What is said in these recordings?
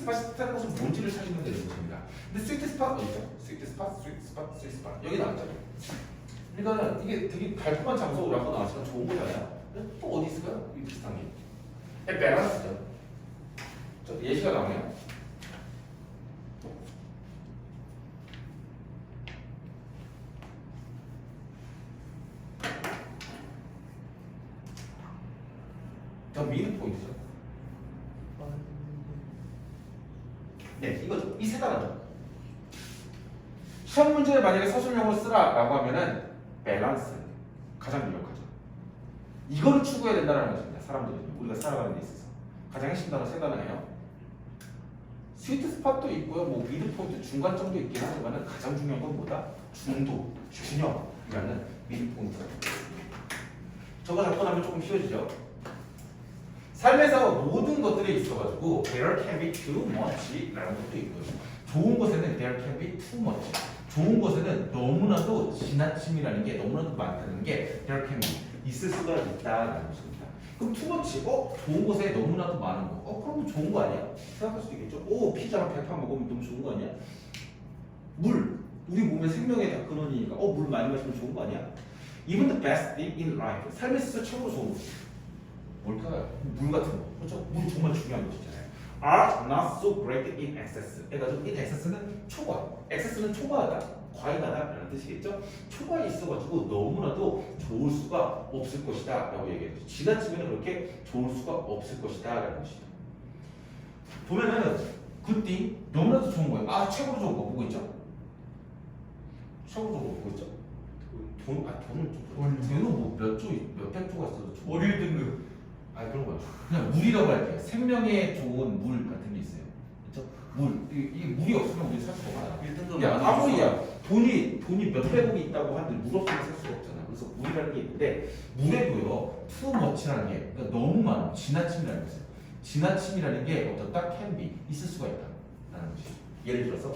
스팟이 뜻하는 것은 뭔지를 찾으면 되는 것입니다. 근데 스위트 스팟 어디죠? 스위트 스팟, 스위트 스팟, 스위트 스팟 여기 나왔잖아요. 그러니까 이게 되게 달콤한 장소라고 나왔지만 좋은 거잖아요. 또 어디 있을까요? 이 비슷한 게. 밸런스죠. 저 예시가 나오네요. 더 미는 포인트죠. 네, 이거죠. 이 세 단어죠. 시험 문제를 만약에 서술형으로 쓰라라고 하면은 밸런스 가장 유력하죠. 이거를 추구해야 된다는 것입니다. 사람들이 우리가 살아가는 데 있어서 가장 핵심 단어 세 단어예요. 스위트 스팟도 있고요, 뭐 미드 포인트 중간점도 있긴 하지만은 가장 중요한 건 뭐다? 중도, 균형이라는 미드 포인트. 저거 잡고 나면 조금 쉬워지죠. 삶에서 모든 것들이 있어가지고 there can be too much라는 것도 있고요. 좋은 것에는 there can be too much. 좋은 것에는 너무나도 지나침이라는 게 너무나도 많다는 게 there can be 있을 수가 있다라는 것입니다. 그럼 too much, 좋은 것에 너무나도 많은 거, 그럼 좋은 거 아니야? 생각할 수도 있겠죠. 피자랑 배파 먹으면 너무 좋은 거 아니야? 물, 우리 몸의 생명의 다 근원이니까 물 많이 마시면 좋은 거 아니야? Even the best thing in life, 삶에 있어서 최고로 좋은 거 뭘까요? 물 같은 거, 그렇죠? 물 정말 중요한 것이잖아요. Are not so great in excess. 해가지고 in excess는 초과, excess는 초과하다, 과잉하다라는 뜻이겠죠. 초과에 있어가지고 너무나도 좋을 수가 없을 것이다라고 얘기해요. 지나치면 그렇게 좋을 수가 없을 것이다라는 것이죠. 보면은 good thing 너무나도 좋은 거예요. 최고로 좋은 거 보고 있죠? 최고로 좋은 거 보고 있죠? 돈은 뭐 몇백 조가 있어도 월일 등급. 그런 거요. 그냥 물이라고 할게요. 생명에 좋은 물 같은 게 있어요. 그렇죠? 물. 이게 물이 없으면 우리 살 수가 없잖아. 1등급. 아무리야 돈이 몇백억이 있다고 하는데 물 없으면 살 수가 없잖아. 그래서 물이라는 게 있는데 물에도요 too much라는 게 그러니까 너무 많은 지나침이라는 게 있어요. 지나침이라는 게 어떻다 can be 있을 수가 있다라는 것이. 예를 들어서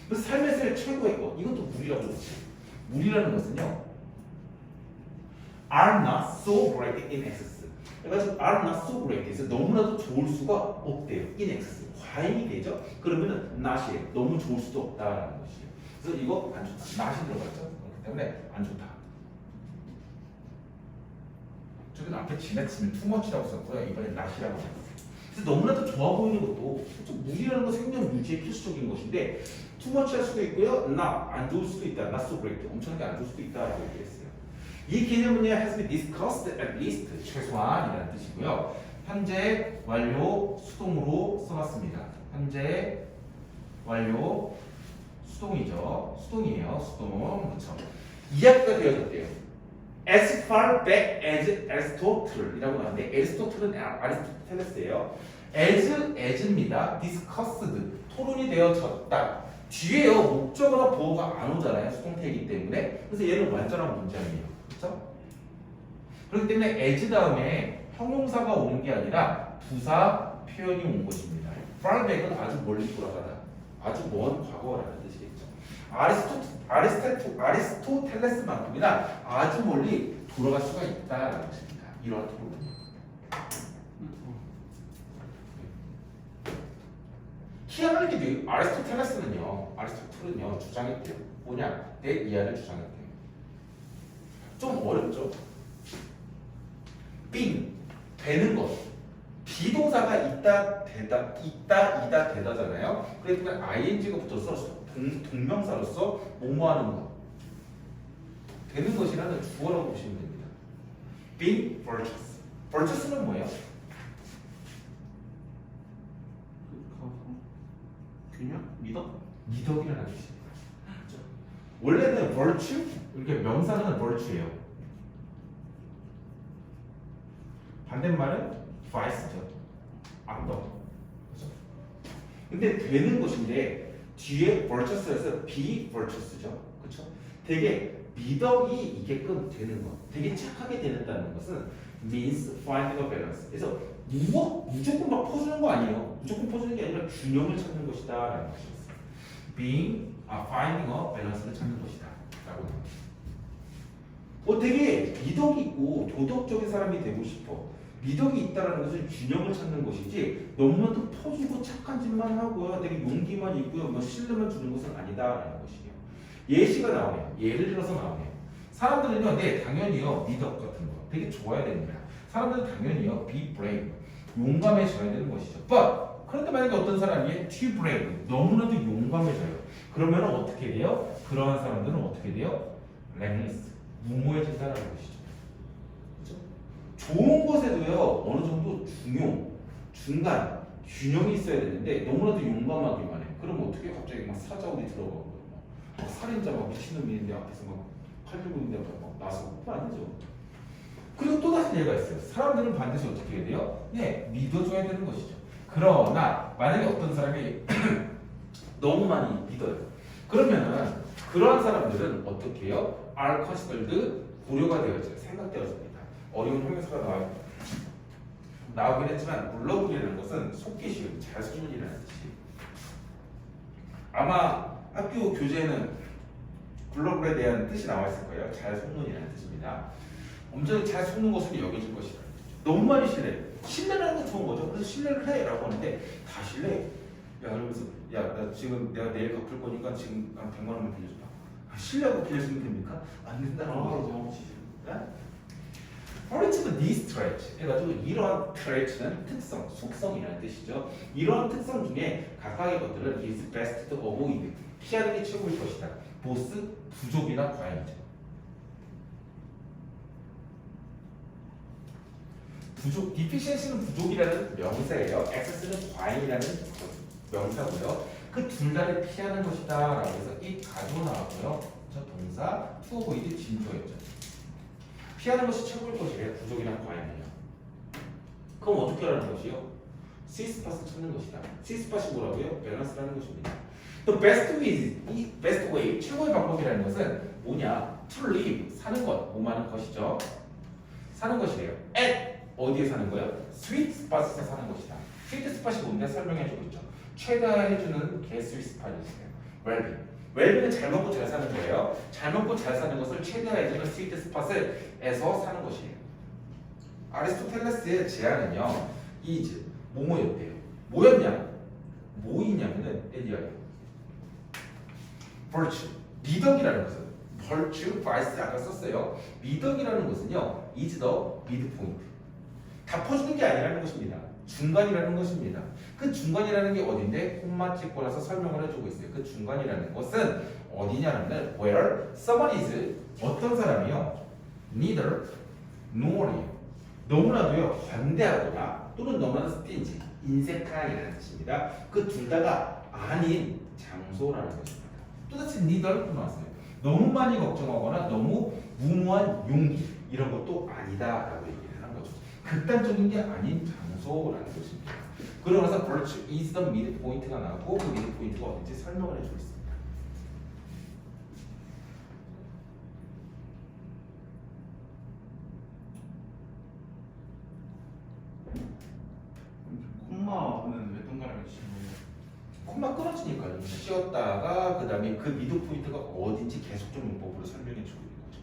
그래서 삶에서의 최고의 것 이것도 물이라고 그러죠. 물이라는 것은요 are not so great in excess. 그래가지고 are not so great. 그래서 너무나도 좋을 수가 없대요. in excess. 과잉이 되죠. 그러면은 not이에요. 너무 좋을 수도 없다라는 것이에요. 그래서 이거 안 좋다. not이 들어갔죠. 그렇기 때문에 안 좋다. 저기는 앞에 지나치면 too much라고 썼고요. 이번에 not이라고 썼어요. 그래서 너무나도 좋아 보이는 것도 물이라는 건 생명 유지에 필수적인 것인데 too much 할 수도 있고요. not 안 좋을 수도 있다. not so great. 엄청나게 안 좋을 수도 있다라고 얘기했어요. 이 개념은요, has been discussed at least, 최소한이라는 뜻이고요. 현재 완료 수동으로 써봤습니다. 현재 완료 수동이죠. 수동이에요. 수동. 그렇죠. 이해가 되어졌대요. As far back as Aristotle이라고 나오는데 애리스토틀은 아리스토텔레스예요. as입니다. discussed 토론이 되어졌다. 뒤에요 목적어나 보어가 안 오잖아요. 수동태이기 때문에. 그래서 얘는 완전한 문장이에요. 그렇죠? 그렇기 때문에 as 다음에 형용사가 오는 게 아니라 부사 표현이 온 것입니다. far back은 아주 멀리 돌아가다, 아주 먼 과거라는 뜻이겠죠. 아리스토텔레스만큼이나 아주 멀리 돌아갈 수가 있다라는 것입니다. 이러한 토론. 희한하게 돼요. 아리스토텔레스는요 주장했대요. 뭐냐? 내 이하를 주장했대요. 좀 어렵죠? 되는 것. 비동사가 있다, 되다잖아요. 그렇기 때문에 ing가 붙어서 동명사로서 뭐뭐하는 것. 되는 것이라는 주어라고 보시면 됩니다. being virtuous. virtuous는 뭐예요? 균형? 미덕? 미덕이라는 뜻입니다. 원래는 virtue, 이렇게 명사는 virtue예요. 반대말은 vice죠. 악덕. 그렇죠? 근데 되는 것인데 뒤에 virtuous에서 be virtuous죠. 그렇죠? 되게 미덕이 있게끔 되는 것, 되게 착하게 되는다는 것은 means finding a balance. 그래서 무조건 막 퍼주는 거 아니에요. 무조건 퍼주는 게 아니라 균형을 찾는 것이다라는 것이었어요. finding a balance를 찾는 것이다라고 합니다. 되게 미덕이 있고 도덕적인 사람이 되고 싶어. 미덕이 있다라는 것은 균형을 찾는 것이지 너무나도 퍼주고 착한 짓만 하고요. 되게 용기만 있고요. 뭐 신뢰만 주는 것은 아니다라는 것이에요. 예시가 나오네요. 예를 들어서 나오네요. 사람들은요, 네, 당연히요, 미덕 같은 거 되게 좋아야 됩니다. 사람들은 당연히요, be brave, 용감해져야 되는 것이죠. But 그런데 만약에 어떤 사람이 too brave, 너무나도 용감해져요. 그러면 어떻게 돼요? 그러한 사람들은 어떻게 돼요? reckless, 무모해진다는 것이죠. 그렇죠? 좋은 것에도요, 어느 정도 중간, 균형이 있어야 되는데 너무나도 용감하기만 해. 그럼 어떻게 갑자기 막 사자울이 들어가고 막 살인자 막 미친놈이 있는데 앞에서 막 칼 들고 있는데 막 나서 그거 아니죠. 그리고 또 다른 예가 있어요. 사람들은 반드시 어떻게 해야 돼요? 네, 믿어줘야 되는 것이죠. 그러나 만약에 어떤 사람이 너무 많이 믿어요. 그러면은 그러한 사람들은 어떻게 해요? are considered, 고려가 되어져요. 생각되어집니다. 어려운 형용사가 나오긴 했지만 물러보기라는 것은 속기 쉬운, 잘 속는이라는 뜻이. 아마 학교 교재에는 글로벌에 대한 뜻이 나와 있을 거예요. 잘 속는이라는 뜻입니다. 엄청 잘 속는 것으로 여겨질 것이다. 너무 많이 신뢰. 신뢰라는 건 좋은 거죠. 그래서 신뢰를 해라고 하는데 다 신뢰. 야, 그러면서 야, 나 지금 내가 내일 갚을 거니까 지금 한 100만 원만 빌려줘봐. 신뢰하고 빌려주면 됩니까? 안 된다는 거죠. Origin distress 해가지고 이러한 trait는 특성, 속성이라는 뜻이죠. 이러한 특성 중에 각각의 것들은 is best to avoid, 피하는 게 최고일 것이다. 보스, 부족이나 과잉이죠. 부족, deficiency는 부족이라는 명사예요. excess는 과잉이라는 명사고요. 그 둘 다를 피하는 것이다 라고 해서 이 가지고 나왔고요. 저 동사 to avoid 진조였죠. 피하는 것이 최고일 것이래요. 부족이나 과잉이요. 그럼 어떻게 하라는 것이요? 스위스팟을 찾는 것이다. 스위스팟이 뭐라고요? 밸런스라는 것입니다. The best way, 이 best way, 최고의 방법이라는 것은 뭐냐? To live, 사는 것, 뭐하는 것이죠? 사는 것이래요. At, 어디에 사는 거예요? 스윗 스팟에서 사는 것이다. 스윗 스팟이 뭔데 설명해주고 있죠. 최다해주는 게 스윗 스팟이세요. 웰빙. 웰빙은 잘 먹고 잘 사는 거예요. 잘 먹고 잘 사는 것을 최대화해주는 스윗 스팟에서 사는 것이에요. 아리스토텔레스의 제안은요, 이즈, 뭐뭐였대요. 뭐였냐? 뭐이냐면은 에디아예요. virtue, 미덕이라는 것은 virtue, vice 아까 썼어요. 미덕이라는 것은요, is the midpoint. 다 퍼주는 게 아니라는 것입니다. 중간이라는 것입니다. 그 중간이라는 게 어딘데 콤마 찍고 나서 설명을 해주고 있어요. 그 중간이라는 것은 어디냐면 where someone is, 어떤 사람이요, neither nor이에요. 너무나도요 관대하거나 또는 너무나도 stingy, 인색하이라는 뜻입니다. 그 둘 다가 아닌 장소라는 것입니다. 또다시 neither 나왔어요. 너무 많이 걱정하거나 너무 무모한 용기 이런 것도 아니다라고 얘기를 하는 거죠. 극단적인 게 아닌 장소라는 것입니다. 그러고 나서 virtue is the midpoint가 나오고 그 midpoint가 어딘지 설명을 해주고 있습니다. 콤마는 왜 동그라미 치는 거예요? 콤마 끊어지니까요. 쉬었다가 그 다음에 그 미드포인트가 어딘지 계속적 문법으로 설명해주고 있는 거죠.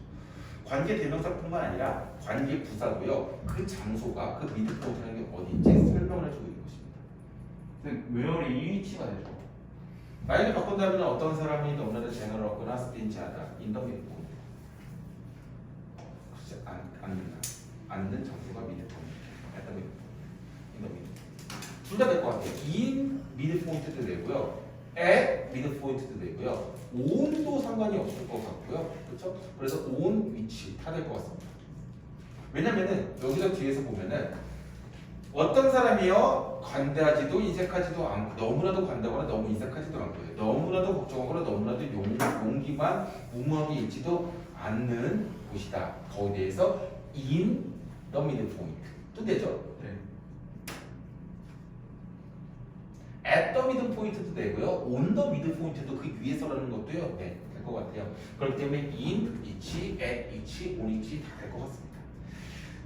관계 대명사뿐만 아니라 관계 부사고요. 그 장소가 그 미드포인트라는 게 어딘지 설명을 해주고 있는 것입니다. 근데 웨어리 이 위치가 되죠. 라인을 바꾼다면 어떤 사람이 너무나도 제너럴하거나 스틴지하다. 인더 미드포인트. 글쎄 앉는 장소가 미드포인트. 인더 미드포인트. 둘 다 될 것 같아요. in 미드포인트도 되고요. at 미드포인트도 되고요. on도 상관이 없을 것 같고요. 그렇죠? 그래서 on 위치 다 될 것 같습니다. 왜냐면은 여기서 뒤에서 보면은 어떤 사람이요 관대하지도 인색하지도 않고 너무나도 관대하거나 너무 인색하지도 않고요. 너무나도 걱정하거나 너무나도 용기만 무모하게 있지도 않는 곳이다. 거기에 대해서 in the midpoint 또 되죠? 네. at the midpoint도 되고요. on the midpoint도 그 위에서라는 것도요. 네, 될 것 같아요. 그렇기 때문에 in 위치, at 위치, on 위치 다 될 것 같습니다.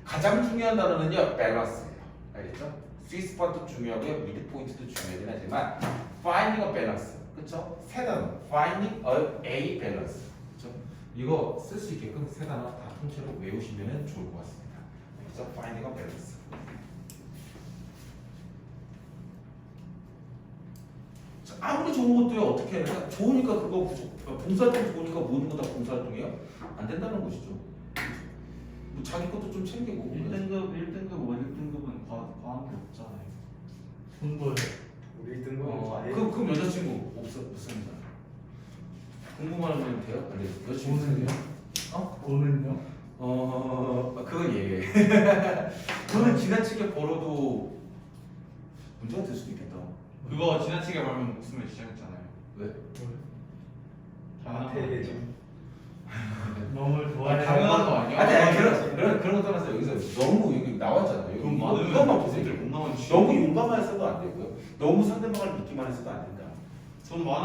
가장 중요한 단어는요. 밸런스예요. 알겠죠? 스위스팟도 중요하고요. midpoint도 중요하긴 하지만 finding a balance. 그렇죠? 세 단어. finding a balance. 그렇죠? 이거 쓸 수 있게끔 세 단어 다 통째로 외우시면 좋을 것 같습니다. 알겠죠? finding a balance. 아무리 좋은 것도요 어떻게 해야 되나? 좋으니까 그거 봉사활동 좋으니까 모든 거 다 봉사활동이에요? 안 된다는 것이죠. 뭐 자기 것도 좀 챙기고. 1등급 1등급은 과한 게 없잖아요. 공부해. 우리 등급은 과외. 그럼 여자친구 없습니다. 궁금한 점 돼요? 아니 여자친구 돈은요? 어? 돈은요? 그건 예. 돈은 지나치게 벌어도 문제가 될 수도 있겠다. 그거 지나치게 말하면 목숨을 지정했잖아요. 왜? 되게 좀 너무 좋아해. 당연한 거 아니야? 아니 그런 거 떠나서 여기서 너무 여기 나왔잖아요. 여기 돈 많으면 이것만 보세요. 못 나오는 너무 용감만 해서도 안 되고요. 너무 상대방을 믿기만 해서도 안 된다. 돈 많은